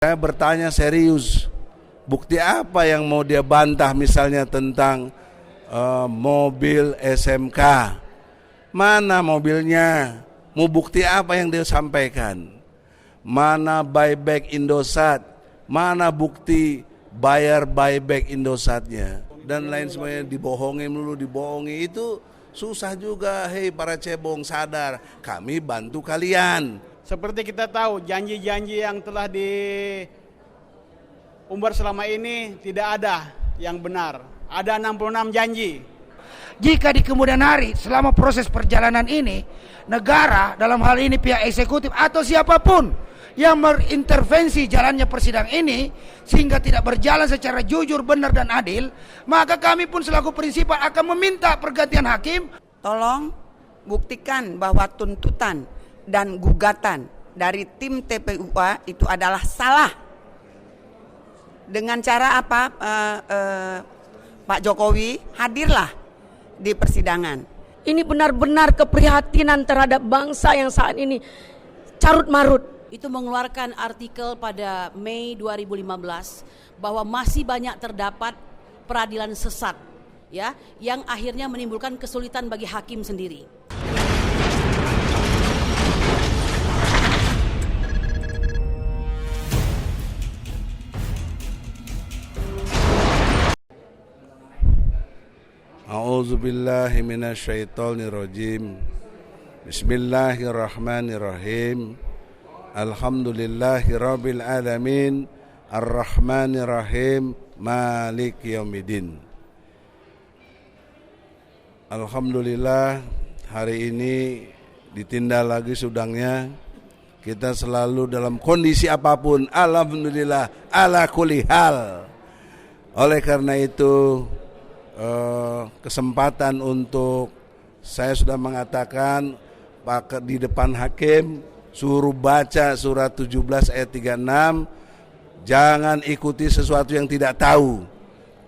Saya bertanya serius, bukti apa yang mau dia bantah misalnya tentang mobil SMK? Mana mobilnya? Mau bukti apa yang dia sampaikan? Mana buyback Indosat? Mana bukti bayar buyback Indosatnya? Dan lain semuanya dibohongi melulu, dibohongi itu susah juga. Hei para cebong, sadar, kami bantu kalian. Seperti kita tahu, janji-janji yang telah diumbar selama ini tidak ada yang benar. Ada 66 janji. Jika di kemudian hari selama proses perjalanan ini, negara dalam hal ini pihak eksekutif atau siapapun yang berintervensi jalannya persidangan ini sehingga tidak berjalan secara jujur, benar dan adil, maka kami pun selaku prinsipal akan meminta pergantian hakim. Tolong buktikan bahwa tuntutan dan gugatan dari tim TPUA itu adalah salah. Dengan cara apa? Pak Jokowi hadirlah di persidangan. Ini benar-benar keprihatinan terhadap bangsa yang saat ini carut marut. Itu mengeluarkan artikel pada Mei 2015 bahwa masih banyak terdapat peradilan sesat, ya, yang akhirnya menimbulkan kesulitan bagi hakim sendiri. A'udzubillahi minasyaitonirrajim. Bismillahirrahmanirrahim. Alhamdulillahirabbil alamin. Arrahmanirrahim. Maliki yaumiddin. Alhamdulillah, hari ini ditindak lagi sidangnya. Kita selalu dalam kondisi apapun, alhamdulillah ala kulli hal. Oleh karena itu kesempatan untuk saya sudah mengatakan di depan hakim, suruh baca surat 17 ayat 36, jangan ikuti sesuatu yang tidak tahu.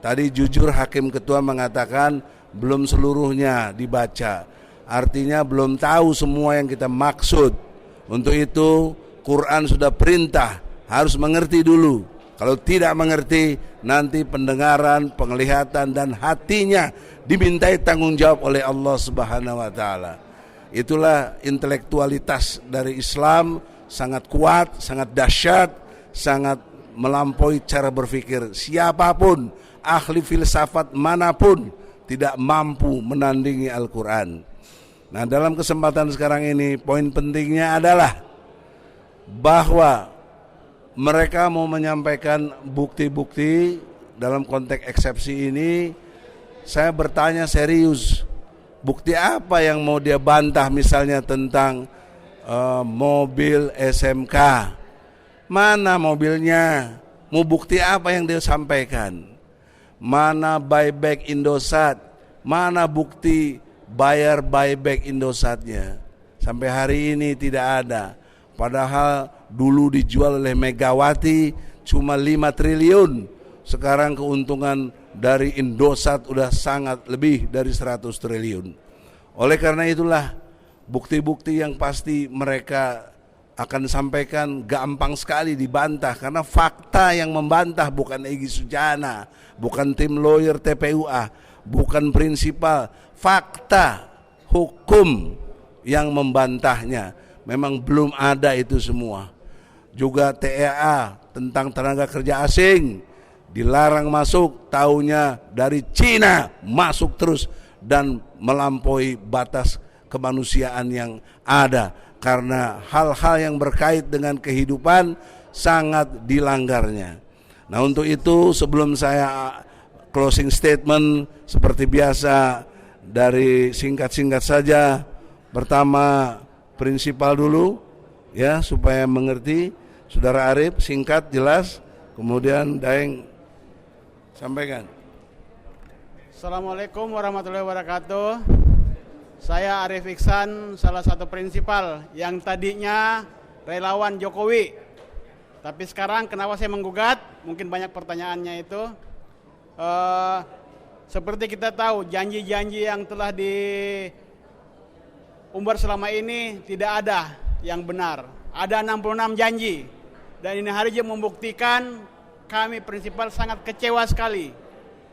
Tadi jujur hakim ketua mengatakan belum seluruhnya dibaca, artinya belum tahu semua yang kita maksud. Untuk itu Quran sudah perintah harus mengerti dulu. Kalau tidak mengerti, nanti pendengaran, penglihatan dan hatinya dimintai tanggung jawab oleh Allah Subhanahu wa taala. Itulah intelektualitas dari Islam, sangat kuat, sangat dahsyat, sangat melampaui cara berpikir. Siapapun, ahli filsafat manapun tidak mampu menandingi Al-Quran. Nah, dalam kesempatan sekarang ini, poin pentingnya adalah bahwa mereka mau menyampaikan bukti-bukti dalam konteks eksepsi ini. Saya bertanya serius, bukti apa yang mau dia bantah misalnya tentang mobil SMK? Mana mobilnya? Mau bukti apa yang dia sampaikan? Mana buyback Indosat? Mana bukti bayar buyback Indosatnya? Sampai hari ini tidak ada. Padahal dulu dijual oleh Megawati cuma 5 triliun. Sekarang keuntungan dari Indosat udah sangat lebih dari 100 triliun. Oleh karena itulah bukti-bukti yang pasti mereka akan sampaikan gampang sekali dibantah. Karena fakta yang membantah bukan Egy Sujana, bukan tim lawyer TPUA, bukan prinsipal. Fakta hukum yang membantahnya. Memang belum ada itu semua. Juga TEA tentang tenaga kerja asing dilarang masuk, taunya dari Cina masuk terus dan melampaui batas kemanusiaan yang ada karena hal-hal yang berkait dengan kehidupan sangat dilanggarnya. Nah, untuk itu sebelum saya closing statement seperti biasa dari singkat-singkat saja. Pertama, prinsipal dulu ya supaya mengerti. Saudara Arif singkat jelas, kemudian Daeng sampaikan. Assalamualaikum warahmatullahi wabarakatuh. Saya Arif Iksan, salah satu prinsipal yang tadinya relawan Jokowi. Tapi sekarang kenapa saya menggugat? Mungkin banyak pertanyaannya itu. Seperti kita tahu, janji-janji yang telah diumbar selama ini tidak ada yang benar. Ada 66 janji. Dan ini hari juga membuktikan kami prinsipal sangat kecewa sekali.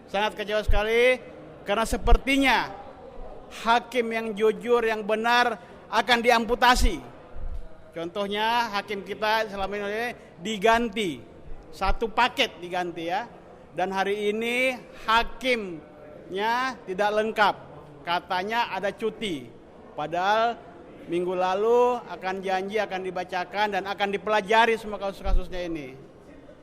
Sangat kecewa sekali karena sepertinya hakim yang jujur, yang benar akan diamputasi. Contohnya hakim kita selama ini diganti, satu paket diganti ya. Dan hari ini hakimnya tidak lengkap, katanya ada cuti. Padahal minggu lalu akan janji akan dibacakan dan akan dipelajari semua kasus-kasusnya ini.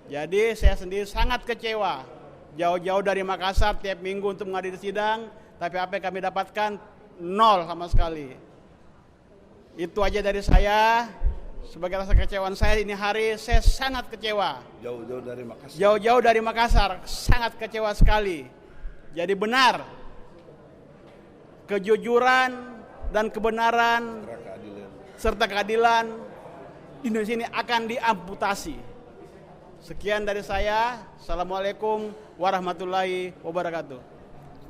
Jadi saya sendiri sangat kecewa. Jauh-jauh dari Makassar tiap minggu untuk menghadiri sidang, tapi apa yang kami dapatkan nol sama sekali. Itu aja dari saya. Sebagai rasa kecewaan saya ini hari, saya sangat kecewa. Jauh-jauh dari Makassar. Jauh-jauh dari Makassar, sangat kecewa sekali. Jadi benar, kejujuran dan kebenaran serta keadilan di Indonesia ini akan diamputasi. Sekian dari saya. Assalamualaikum warahmatullahi wabarakatuh.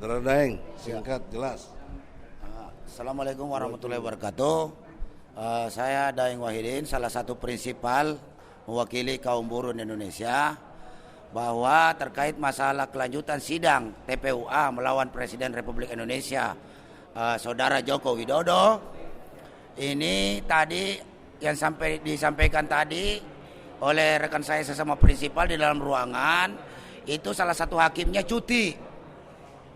Saudara Daeng, singkat, jelas. Assalamualaikum warahmatullahi wabarakatuh. Saya Daeng Wahidin, salah satu prinsipal mewakili kaum buruh di Indonesia, bahwa terkait masalah kelanjutan sidang TPUA melawan Presiden Republik Indonesia, Saudara Joko Widodo, ini tadi yang disampaikan tadi oleh rekan saya sesama prinsipal di dalam ruangan, itu salah satu hakimnya cuti.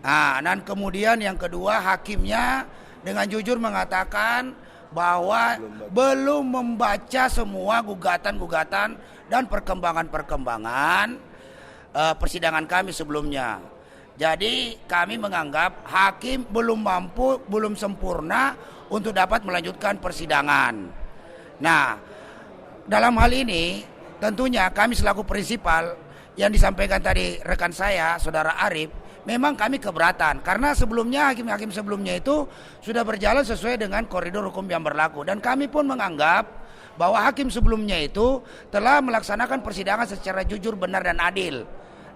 Nah, dan kemudian yang kedua hakimnya dengan jujur mengatakan bahwa belum membaca semua gugatan-gugatan dan perkembangan-perkembangan persidangan kami sebelumnya. Jadi kami menganggap hakim belum mampu, belum sempurna untuk dapat melanjutkan persidangan. Nah, dalam hal ini tentunya kami selaku prinsipal yang disampaikan tadi rekan saya, Saudara Arif, memang kami keberatan karena sebelumnya hakim-hakim sebelumnya itu sudah berjalan sesuai dengan koridor hukum yang berlaku, dan kami pun menganggap bahwa hakim sebelumnya itu telah melaksanakan persidangan secara jujur, benar dan adil.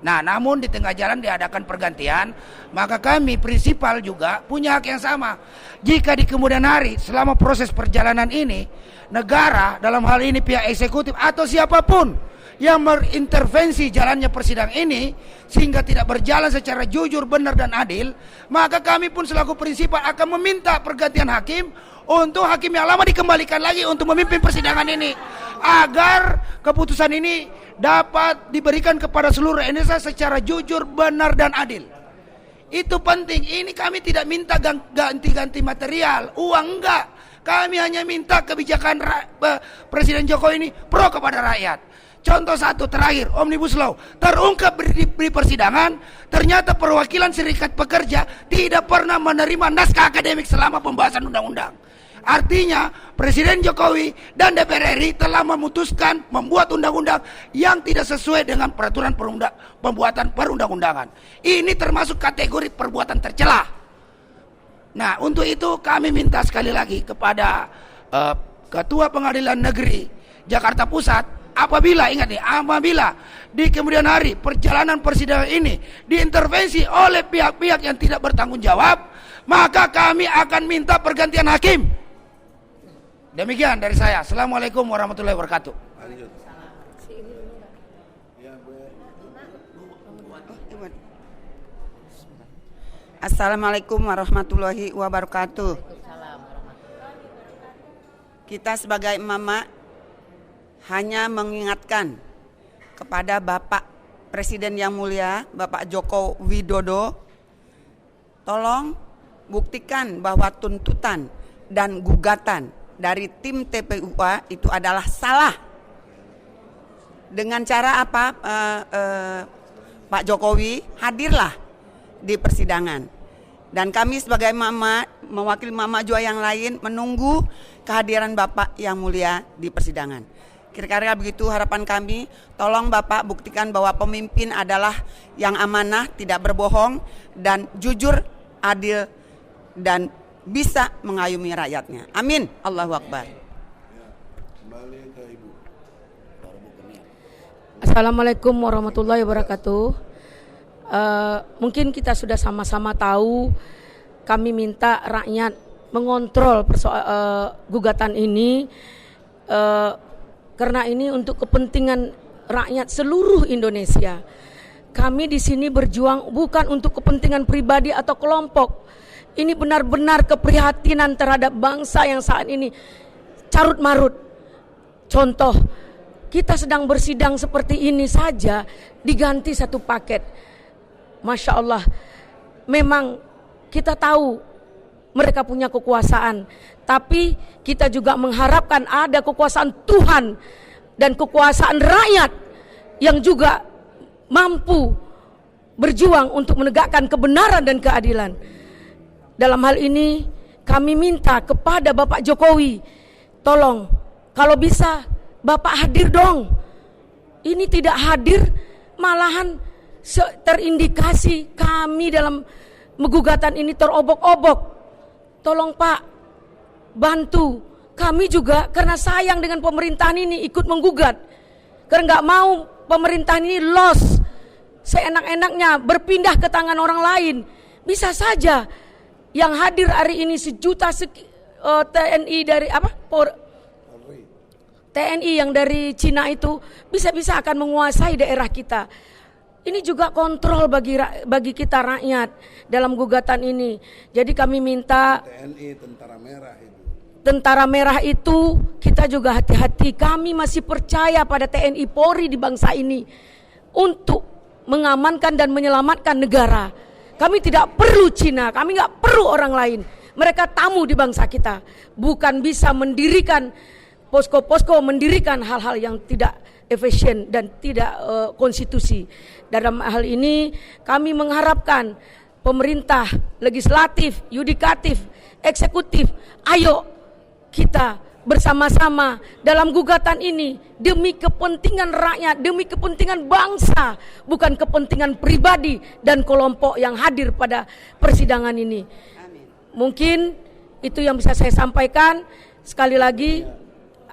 Nah, namun di tengah jalan diadakan pergantian, maka kami prinsipal juga punya hak yang sama. Jika di kemudian hari selama proses perjalanan ini negara, dalam hal ini pihak eksekutif atau siapapun yang merintervensi jalannya persidangan ini sehingga tidak berjalan secara jujur, benar dan adil, maka kami pun selaku prinsipal akan meminta pergantian hakim untuk hakim yang lama dikembalikan lagi untuk memimpin persidangan ini agar keputusan ini dapat diberikan kepada seluruh Indonesia secara jujur, benar dan adil. Itu penting. Ini kami tidak minta ganti-ganti material, uang enggak. Kami hanya minta kebijakan Presiden Jokowi ini pro kepada rakyat. Contoh satu terakhir, Omnibus Law terungkap di persidangan, ternyata perwakilan serikat pekerja tidak pernah menerima naskah akademik selama pembahasan undang-undang. Artinya Presiden Jokowi dan DPR RI telah memutuskan membuat undang-undang yang tidak sesuai dengan peraturan pembuatan perundang-undangan. Ini termasuk kategori perbuatan tercela. Nah, untuk itu kami minta sekali lagi kepada Ketua Pengadilan Negeri Jakarta Pusat, apabila di kemudian hari perjalanan persidangan ini diintervensi oleh pihak-pihak yang tidak bertanggung jawab, maka kami akan minta pergantian hakim. Demikian dari saya. Assalamualaikum warahmatullahi wabarakatuh. Assalamualaikum warahmatullahi wabarakatuh. Kita sebagai emak-emak hanya mengingatkan kepada Bapak Presiden yang mulia, Bapak Joko Widodo, tolong buktikan bahwa tuntutan dan gugatan dari tim TPUA itu adalah salah. Dengan cara apa? Pak Jokowi hadirlah di persidangan. Dan kami sebagai mama, mewakili mama juga yang lain, menunggu kehadiran Bapak yang mulia di persidangan. Kira-kira begitu harapan kami. Tolong Bapak buktikan bahwa pemimpin adalah yang amanah, tidak berbohong, dan jujur, adil, dan bisa mengayomi rakyatnya. Amin. Allahu Akbar. Kembali ke Ibu. Assalamualaikum warahmatullahi wabarakatuh. Mungkin kita sudah sama-sama tahu, kami minta rakyat mengontrol gugatan ini Karena ini untuk kepentingan rakyat seluruh Indonesia. Kami di sini berjuang bukan untuk kepentingan pribadi atau kelompok. Ini benar-benar keprihatinan terhadap bangsa yang saat ini carut marut. Contoh, kita sedang bersidang seperti ini saja diganti satu paket. Masya Allah, memang kita tahu mereka punya kekuasaan, tapi kita juga mengharapkan ada kekuasaan Tuhan dan kekuasaan rakyat yang juga mampu berjuang untuk menegakkan kebenaran dan keadilan. Dalam hal ini kami minta kepada Bapak Jokowi, tolong kalau bisa Bapak hadir dong. Ini tidak hadir, malahan terindikasi kami dalam gugatan ini terobok-obok. Tolong Pak, bantu kami juga, karena sayang dengan pemerintahan ini ikut menggugat, karena nggak mau pemerintahan ini loss seenak-enaknya berpindah ke tangan orang lain. Bisa saja yang hadir hari ini sejuta TNI dari TNI yang dari Cina itu bisa-bisa akan menguasai daerah kita. Ini juga kontrol bagi kita rakyat dalam gugatan ini. Jadi kami minta TNI Tentara Merah itu kita juga hati-hati. Kami masih percaya pada TNI Polri di bangsa ini untuk mengamankan dan menyelamatkan negara. Kami tidak perlu Cina, kami nggak perlu orang lain. Mereka tamu di bangsa kita, bukan bisa mendirikan posko-posko, mendirikan hal-hal yang tidak efisien dan tidak konstitusi. Dalam hal ini kami mengharapkan pemerintah, legislatif, yudikatif, eksekutif, ayo kita bersama-sama dalam gugatan ini demi kepentingan rakyat, demi kepentingan bangsa, bukan kepentingan pribadi dan kelompok yang hadir pada persidangan ini. Amin. Mungkin itu yang bisa saya sampaikan. Sekali lagi,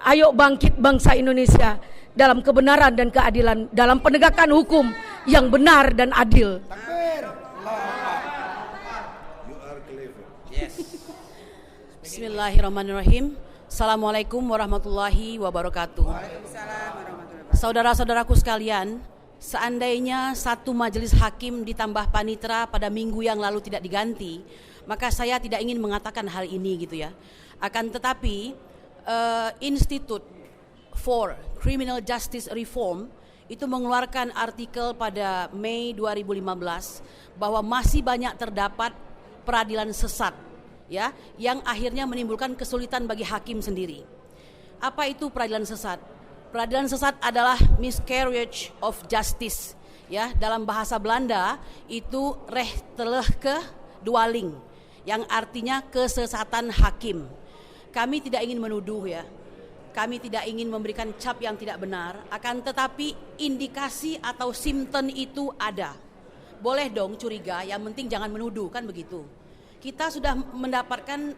ayo bangkit bangsa Indonesia dalam kebenaran dan keadilan, dalam penegakan hukum yang benar dan adil. Bismillahirrahmanirrahim. Assalamualaikum warahmatullahi wabarakatuh. Saudara-saudaraku sekalian, seandainya satu majelis hakim ditambah panitera pada minggu yang lalu tidak diganti, maka saya tidak ingin mengatakan hal ini gitu ya. Akan tetapi Institute for Criminal Justice Reform itu mengeluarkan artikel pada Mei 2015 bahwa masih banyak terdapat peradilan sesat, ya, yang akhirnya menimbulkan kesulitan bagi hakim sendiri. Apa itu peradilan sesat? Peradilan sesat adalah miscarriage of justice, ya. Dalam bahasa Belanda itu rechtelike dwaling, yang artinya kesesatan hakim. Kami tidak ingin menuduh, ya. Kami tidak ingin memberikan cap yang tidak benar, akan tetapi indikasi atau simptom itu ada. Boleh dong curiga, yang penting jangan menuduh, kan begitu. Kita sudah mendapatkan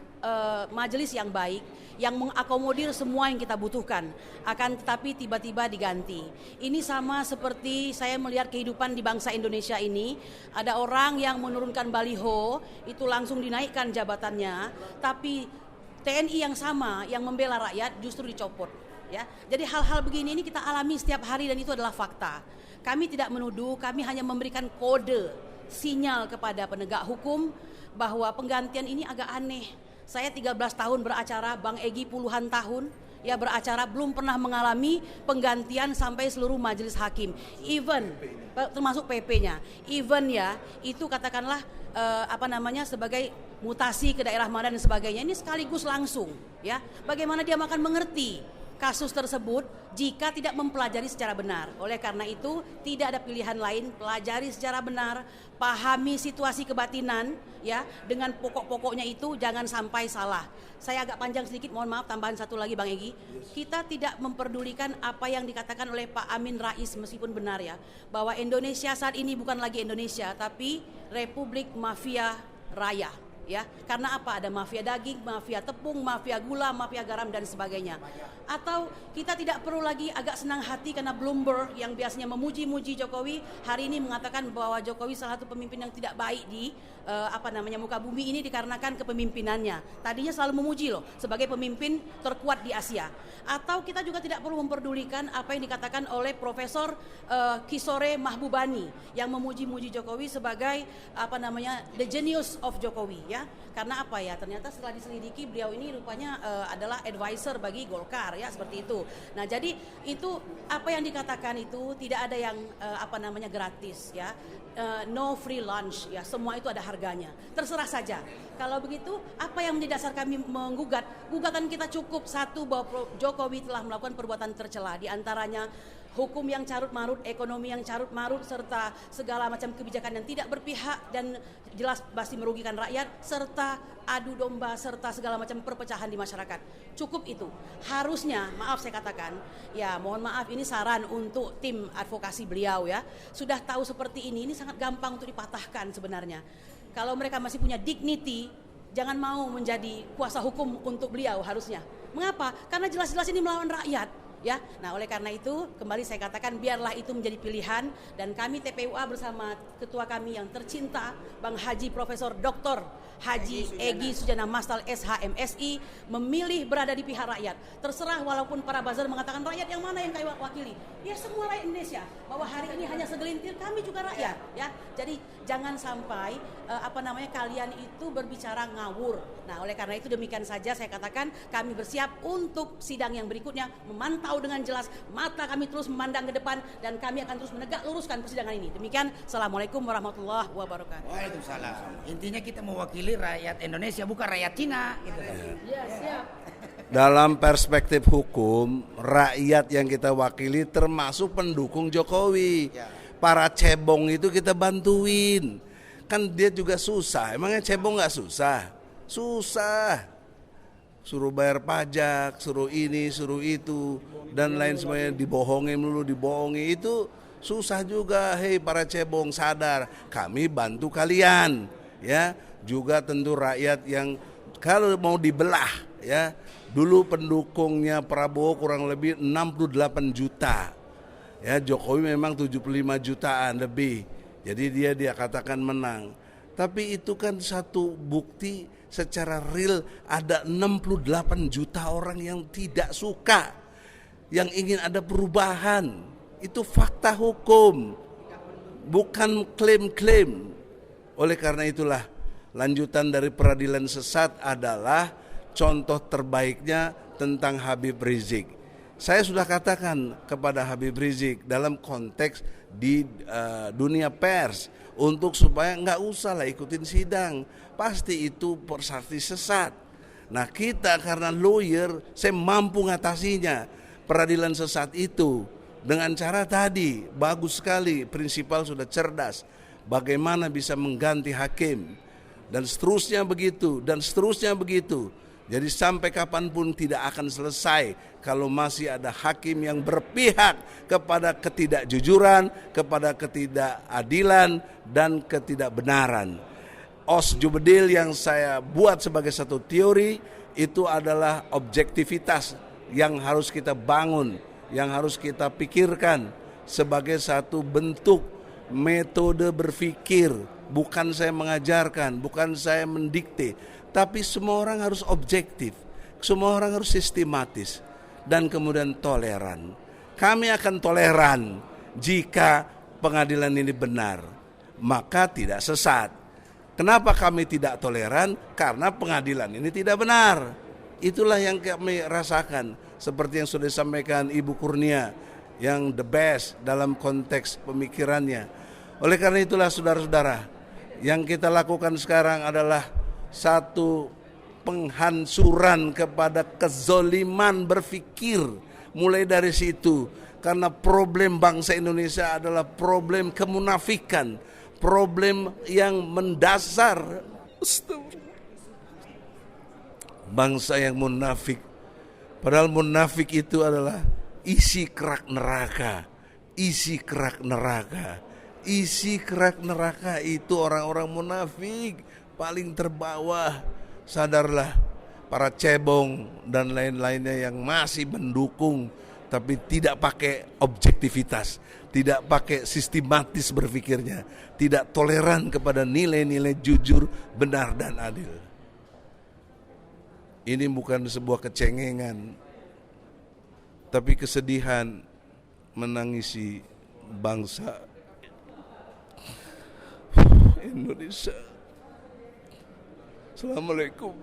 majelis yang baik, yang mengakomodir semua yang kita butuhkan, akan tetapi tiba-tiba diganti. Ini sama seperti saya melihat kehidupan di bangsa Indonesia ini, ada orang yang menurunkan baliho, itu langsung dinaikkan jabatannya, tapi TNI yang sama yang membela rakyat justru dicopot, ya. Jadi hal-hal begini ini kita alami setiap hari dan itu adalah fakta. Kami tidak menuduh, kami hanya memberikan kode, sinyal kepada penegak hukum bahwa penggantian ini agak aneh. Saya 13 tahun beracara, Bang Egy puluhan tahun ya beracara, belum pernah mengalami penggantian sampai seluruh majelis hakim. Even termasuk PP-nya. Even ya, itu katakanlah sebagai mutasi ke daerah mana dan sebagainya, ini sekaligus langsung, ya. Bagaimana dia akan mengerti kasus tersebut jika tidak mempelajari secara benar. Oleh karena itu tidak ada pilihan lain, pelajari secara benar, pahami situasi kebatinan, ya, dengan pokok-pokoknya itu, jangan sampai salah. Saya agak panjang sedikit, mohon maaf, tambahan satu lagi Bang Egy. Kita tidak memperdulikan apa yang dikatakan oleh Pak Amin Rais, meskipun benar ya, bahwa Indonesia saat ini bukan lagi Indonesia, tapi Republik Mafia Raya. ya. Karena apa? Ada mafia daging, mafia tepung, mafia gula, mafia garam dan sebagainya. Atau kita tidak perlu lagi agak senang hati karena Bloomberg yang biasanya memuji-muji Jokowi hari ini mengatakan bahwa Jokowi salah satu pemimpin yang tidak baik di muka bumi ini dikarenakan kepemimpinannya. Tadinya selalu memuji loh sebagai pemimpin terkuat di Asia. Atau kita juga tidak perlu memperdulikan apa yang dikatakan oleh Profesor Kishore Mahbubani yang memuji-muji Jokowi sebagai the genius of Jokowi, ya. Karena apa ya? Ternyata setelah diselidiki beliau ini rupanya adalah advisor bagi Golkar, ya, seperti itu. Nah, jadi itu apa yang dikatakan itu tidak ada yang gratis, ya. No free lunch, ya, semua itu ada harganya. Terserah saja. Kalau begitu, apa yang menjadi dasar kami menggugat? Gugatan kita cukup satu, bahwa Jokowi telah melakukan perbuatan tercela, di antaranya hukum yang carut marut, ekonomi yang carut marut, serta segala macam kebijakan yang tidak berpihak dan jelas pasti merugikan rakyat, serta adu domba, serta segala macam perpecahan di masyarakat. Cukup itu. Harusnya, maaf saya katakan, ya mohon maaf ini saran untuk tim advokasi beliau, ya. Sudah tahu seperti ini sangat gampang untuk dipatahkan sebenarnya. Kalau mereka masih punya dignity, jangan mau menjadi kuasa hukum untuk beliau harusnya. Mengapa? Karena jelas-jelas ini melawan rakyat. Ya, nah oleh karena itu kembali saya katakan biarlah itu menjadi pilihan, dan kami TPUA bersama ketua kami yang tercinta Bang Haji Profesor Dr. Haji Egy Sujana Mastal SHMSI memilih berada di pihak rakyat. Terserah walaupun para buzzer mengatakan rakyat yang mana yang kami wakili. Ya semua rakyat Indonesia, bahwa hari ini hanya segelintir, kami juga rakyat, ya. Jadi jangan sampai kalian itu berbicara ngawur. Nah, oleh karena itu demikian saja saya katakan kami bersiap untuk sidang yang berikutnya, memantau dengan jelas, mata kami terus memandang ke depan, dan kami akan terus menegak luruskan persidangan ini. Demikian, Assalamualaikum warahmatullahi wabarakatuh. Waalaikumsalam. Intinya kita mewakili rakyat Indonesia, bukan rakyat Cina, gitu. Ya, siap. Dalam perspektif hukum, rakyat yang kita wakili termasuk pendukung Jokowi. Para cebong itu kita bantuin. Kan dia juga susah. Emangnya cebong nggak susah? Susah. Suruh bayar pajak, suruh ini, suruh itu, dan lain sebagainya, dibohongin dulu, dibohongi, itu susah juga. Hei para cebong, sadar, kami bantu kalian, ya. Juga tentu rakyat yang kalau mau dibelah, ya, dulu pendukungnya Prabowo kurang lebih 68 juta, ya, Jokowi memang 75 jutaan lebih, jadi dia katakan menang. Tapi itu kan satu bukti secara real ada 68 juta orang yang tidak suka, yang ingin ada perubahan. Itu fakta hukum, bukan klaim-klaim. Oleh karena itulah lanjutan dari peradilan sesat adalah contoh terbaiknya tentang Habib Rizik. Saya sudah katakan kepada Habib Rizik dalam konteks di dunia pers, untuk supaya nggak usah lah ikutin sidang, pasti itu persarti sesat. Nah kita karena lawyer, saya mampu ngatasinya peradilan sesat itu dengan cara tadi, bagus sekali, prinsipal sudah cerdas, bagaimana bisa mengganti hakim, dan seterusnya begitu, dan seterusnya begitu. Jadi sampai kapanpun tidak akan selesai kalau masih ada hakim yang berpihak kepada ketidakjujuran, kepada ketidakadilan, dan ketidakbenaran. Os Jubedil yang saya buat sebagai satu teori itu adalah objektivitas yang harus kita bangun, yang harus kita pikirkan sebagai satu bentuk metode berpikir. Bukan saya mengajarkan, bukan saya mendikte, tapi semua orang harus objektif, semua orang harus sistematis, dan kemudian toleran. Kami akan toleran jika pengadilan ini benar, maka tidak sesat. Kenapa kami tidak toleran? Karena pengadilan ini tidak benar. Itulah yang kami rasakan, seperti yang sudah disampaikan Ibu Kurnia, yang the best dalam konteks pemikirannya. Oleh karena itulah saudara-saudara, yang kita lakukan sekarang adalah satu penghancuran kepada kezoliman berpikir. Mulai dari situ, karena problem bangsa Indonesia adalah problem kemunafikan, problem yang mendasar. Bangsa yang munafik, padahal munafik itu adalah isi kerak neraka, isi kerak neraka. Isi kerak neraka itu orang-orang munafik, paling terbawah. Sadarlah para cebong dan lain-lainnya yang masih mendukung tapi tidak pakai objektivitas, tidak pakai sistematis berpikirnya, tidak toleran kepada nilai-nilai jujur, benar dan adil. Ini bukan sebuah kecengengan, tapi kesedihan menangisi bangsa Indonesia. Assalamualaikum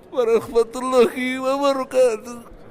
warahmatullahi wabarakatuh.